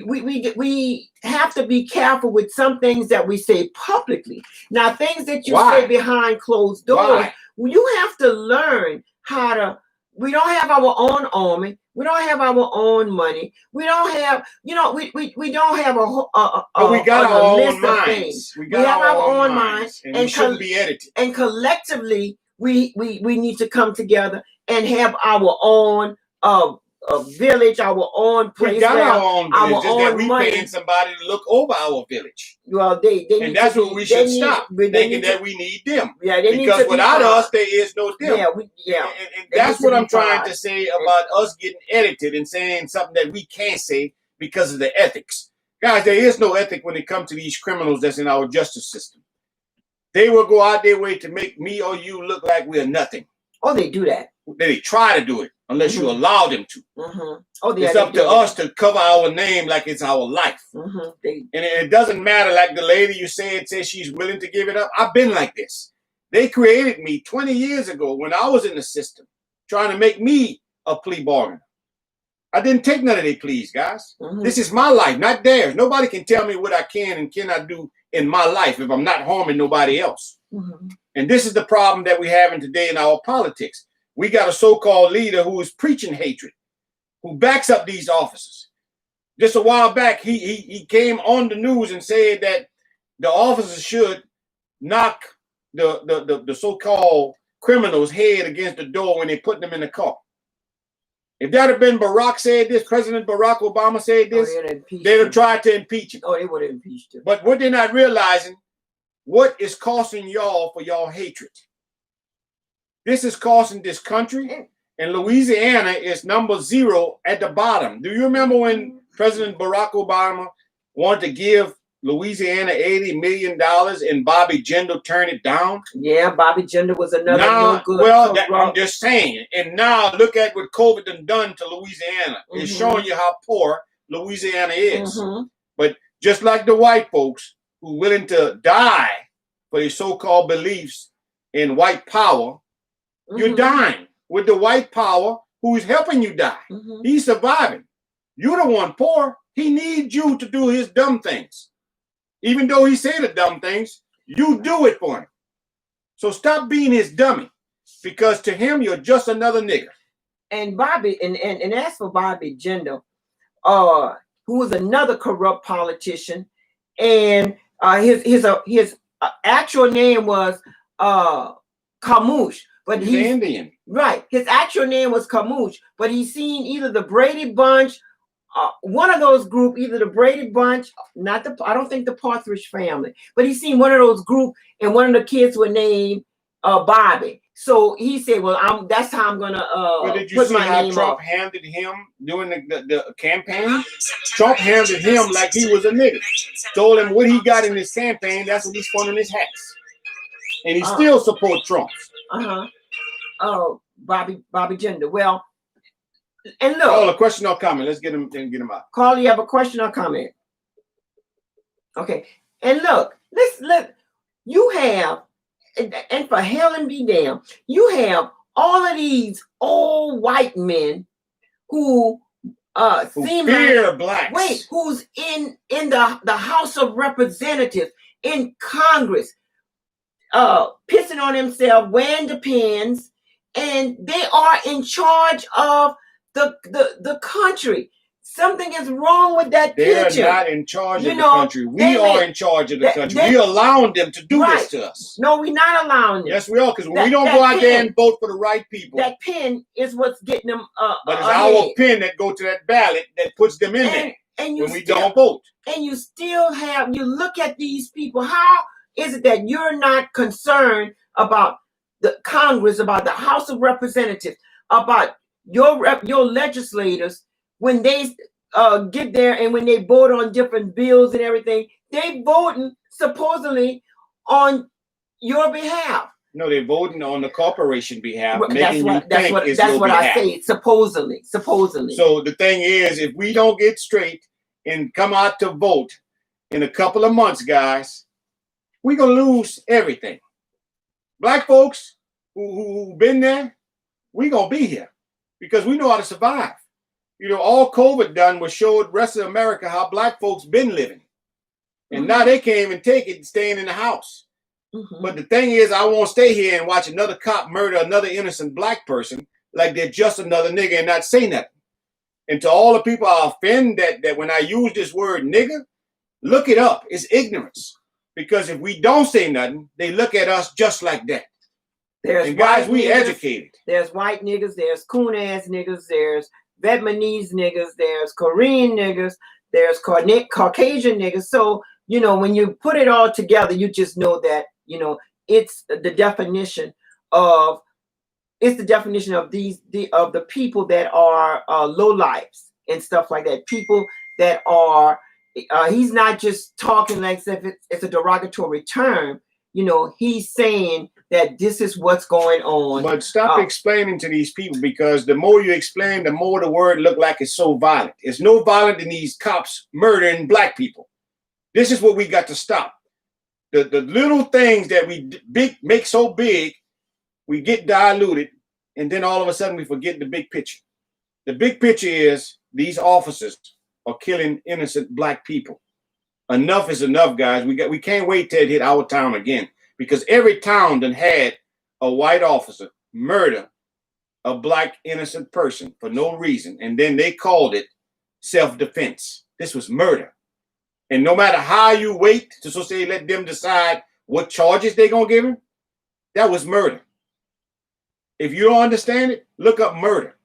we have to be careful with some things that we say publicly. Now, things that you say behind closed doors, you have to learn how to. We don't have our own army. We don't have our own money. We don't have, we don't have but we got our own minds. We have our own minds, and we shouldn't be edited. And collectively, we need to come together and have our own village, our own place. We got our own village, just that we paying somebody to look over our village. Well, they and that's what we should stop thinking that we need them. Yeah, because without us, there is no them. And that's what I'm trying to say about us getting edited and saying something that we can't say because of the ethics. Guys, there is no ethic when it comes to these criminals that's in our justice system. They will go out their way to make me or you look like we're nothing. Oh, they do that. They try to do it unless you allow them to. It's up to us to cover our name like it's our life. And it doesn't matter, like the lady you said she's willing to give it up. I've been like this. They created me 20 years ago when I was in the system, trying to make me a plea bargainer. I didn't take none of their pleas, guys. This is my life, not theirs. Nobody can tell me what I can and cannot do in my life if I'm not harming nobody else. And this is the problem that we're having today in our politics. We got a so-called leader who is preaching hatred, who backs up these officers. Just a while back, he came on the news and said that the officers should knock the so-called criminals' head against the door when they put them in the car. If that had been Barack said this, President Barack Obama said this, they'd have tried to impeach him. Oh, they would have impeached him. But what they're not realizing, what is costing y'all for y'all hatred? This is costing this country, and Louisiana is number 0 at the bottom. Do you remember when President Barack Obama wanted to give Louisiana $80 million and Bobby Jindal turned it down? Yeah, Bobby Jindal was another no good. Well, I'm just saying. And now look at what COVID done to Louisiana. It's showing you how poor Louisiana is. But just like the white folks who willing to die for their so-called beliefs in white power, you're dying with the white power who's helping you die. He's surviving. You're the one poor. He needs you to do his dumb things. Even though he said the dumb things, you do it for him. So stop being his dummy, because to him, you're just another nigger. And Bobby, and as for Bobby Jindal, who was another corrupt politician, and his actual name was Kamouche, but He's Indian. Right, his actual name was Kamouche, but he's seen either the Brady Bunch, one of those group, either the Brady Bunch, I don't think the Partridge Family, but he's seen one of those group, and one of the kids were named Bobby. So he said, "Well, that's how I'm gonna But did you put see my how name Trump off." handled him during the campaign? Trump handled him like he was a nigga. Told him what he got in his campaign, that's what he's funding his hats. And he still supports Trump. Oh, Bobby Gender. Well, and look. Oh, a question or comment. Let's get him out. Carl, you have a question or comment? Okay. And look, let you have, and for hell and be damned, you have all of these old white men who seem fear like, blacks. Wait, who's in the House of Representatives, in Congress, pissing on themselves, wearing the pins, and they are in charge of the country. Something is wrong with that picture. They're not in charge of the country. We are in charge of the country. We're allowing them to do this to us. No, we're not allowing them. Yes, we are, because when we don't go out there and vote for the right people. That pin is what's getting them but it's our pin that go to that ballot that puts them in there. And when we don't vote. And you still have, you look at these people, how is it that you're not concerned about the Congress, about the House of Representatives, about your legislators, when they get there and when they vote on different bills and everything, they voting supposedly on your behalf. No, they're voting on the corporation behalf, that's what I say. Supposedly. So the thing is, if we don't get straight and come out to vote in a couple of months, guys, we're gonna lose everything. Black folks who've been there, we're gonna be here because we know how to survive. You know, all COVID done was showed the rest of America how black folks been living. And now they can't even take it staying in the house. But the thing is, I won't stay here and watch another cop murder another innocent black person like they're just another nigga and not say nothing. And to all the people I offend that when I use this word nigga, look it up. It's ignorance. Because if we don't say nothing, they look at us just like that. And guys, we educated. There's white niggas, there's coon ass niggas, there's Vietnamese niggas, there's Korean niggas, there's Caucasian niggas. So, you know, when you put it all together, you just know that, you know, it's the definition of the people that are low lives and stuff like that. People that are, he's not just talking like if it's a derogatory term. You know, he's saying that this is what's going on. But stop explaining to these people, because the more you explain, the more the word look like it's so violent. It's no violent than these cops murdering black people. This is what we got to stop. The little things that we make so big, we get diluted, and then all of a sudden we forget the big picture. The big picture is these officers are killing innocent black people. Enough is enough, guys. We can't wait till it hit our town again, because every town done had a white officer murder a black innocent person for no reason, and then they called it self-defense. This was murder. And no matter how you wait to say let them decide what charges they're gonna give him, that was murder. If you don't understand it, look up murder.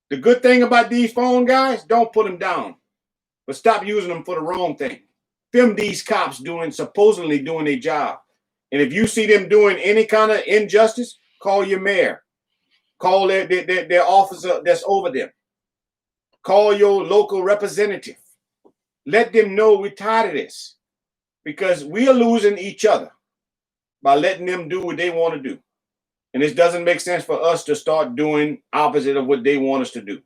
The good thing about these phone guys, don't put them down. But stop using them for the wrong thing. Film these cops supposedly doing their job. And if you see them doing any kind of injustice, call your mayor. Call their officer that's over them. Call your local representative. Let them know we're tired of this. Because we are losing each other by letting them do what they want to do. And this doesn't make sense for us to start doing opposite of what they want us to do.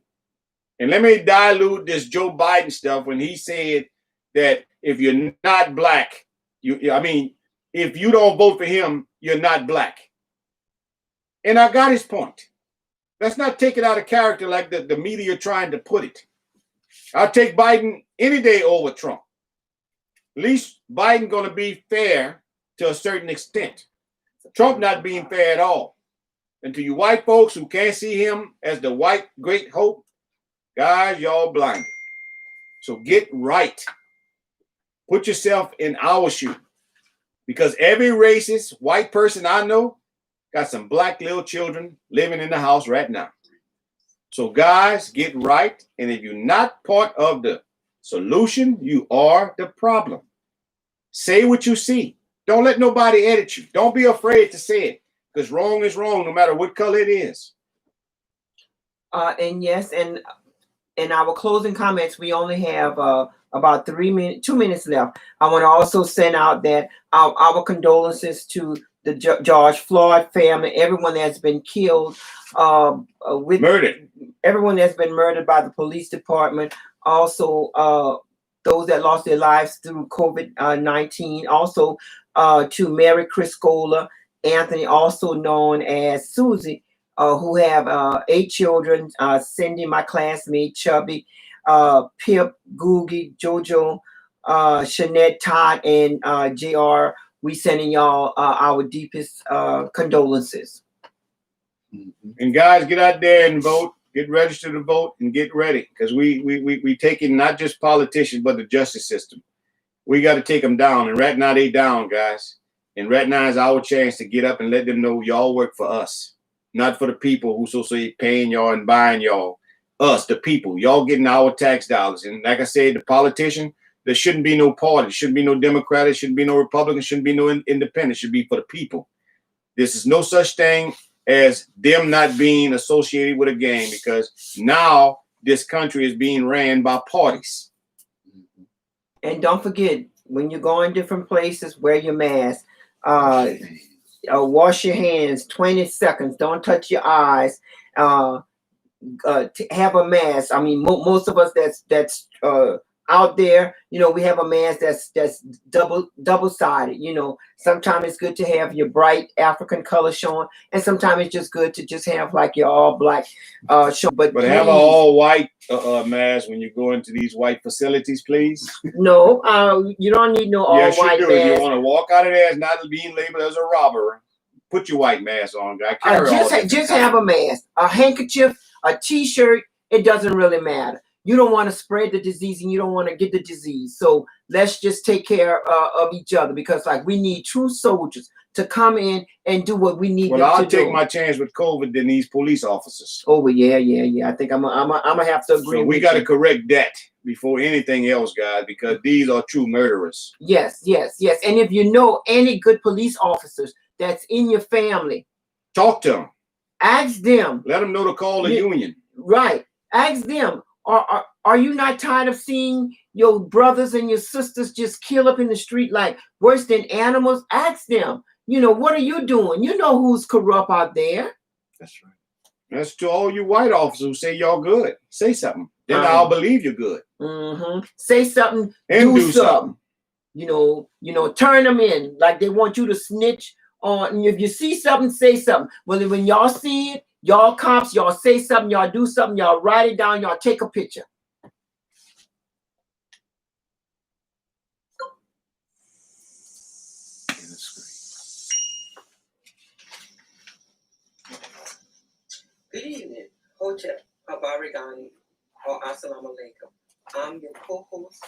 And let me dilute this Joe Biden stuff when he said that if you're not black, if you don't vote for him, you're not black. And I got his point. Let's not take it out of character like the media trying to put it. I'll take Biden any day over Trump. At least Biden going to be fair to a certain extent. Trump not being fair at all. And to you white folks who can't see him as the white great hope, Guys, y'all blinded. So get right. Put yourself in our shoe. Because every racist white person I know got some black little children living in the house right now. So guys, get right. And if you're not part of the solution, you are the problem. Say what you see. Don't let nobody edit you. Don't be afraid to say it, because wrong is wrong no matter what color it is. And yes, and in our closing comments, we only have about 2 minutes left. I want to also send out that our condolences to the George Floyd family, everyone that's been killed, with Murdered. everyone that's been murdered by the police department. Also, those that lost their lives through COVID-19. Also, to Mary Criscola Anthony, also known as Susie, who have 8 children. Cindy, my classmate, Chubby, Pip, Googie, Jojo, Shanette, Todd, and JR. We sending y'all our deepest condolences. And guys, get out there and vote. Get registered to vote and get ready, because we taking not just politicians but the justice system. We got to take them down, and right now they down, guys. And right now is our chance to get up and let them know y'all work for us, not for the people who so say paying y'all and buying y'all. Us, the people, y'all getting our tax dollars. And like I said, the politician, there shouldn't be no party, shouldn't be no Democrat, shouldn't be no Republican, shouldn't be no independent. It should be for the people. This is no such thing as them not being associated with a gang, because now this country is being ran by parties. And don't forget, when you go in different places, wear your mask. Wash your hands 20 seconds. Don't touch your eyes. Have a mask. I mean, most of us that's out there, we have a mask that's double-sided. Sometimes it's good to have your bright African color showing, and sometimes it's just good to just have like your all black show. But have an all white mask when you go into these white facilities, please. No, you don't need no all yes, white you do. mask. If you want to walk out of there as not being labeled as a robber, put your white mask on, guy. Just have a mask, a handkerchief, a T-shirt. It doesn't really matter. You don't want to spread the disease, and you don't want to get the disease. So let's just take care of each other, because like we need true soldiers to come in and do what we need them to do. Well, I'll take my chance with COVID than these police officers. Oh, yeah. I think I'm gonna have to agree. So we got to correct that before anything else, guys, because these are true murderers. Yes. And if you know any good police officers that's in your family, talk to them. Ask them. Let them know to call the union. Right. Ask them. Are you not tired of seeing your brothers and your sisters just kill up in the street like worse than animals? Ask them. What are you doing? You know who's corrupt out there. That's right. That's to all you white officers who say y'all good. Say something. Then I'll believe you're good. Say something and do something. Turn them in like they want you to snitch on. If you see something, say something. Well, when y'all see it, y'all cops, y'all say something, y'all do something, y'all write it down, y'all take a picture. Good evening, Hotep Habarigani, or Assalamu Alaikum. I'm your co-host,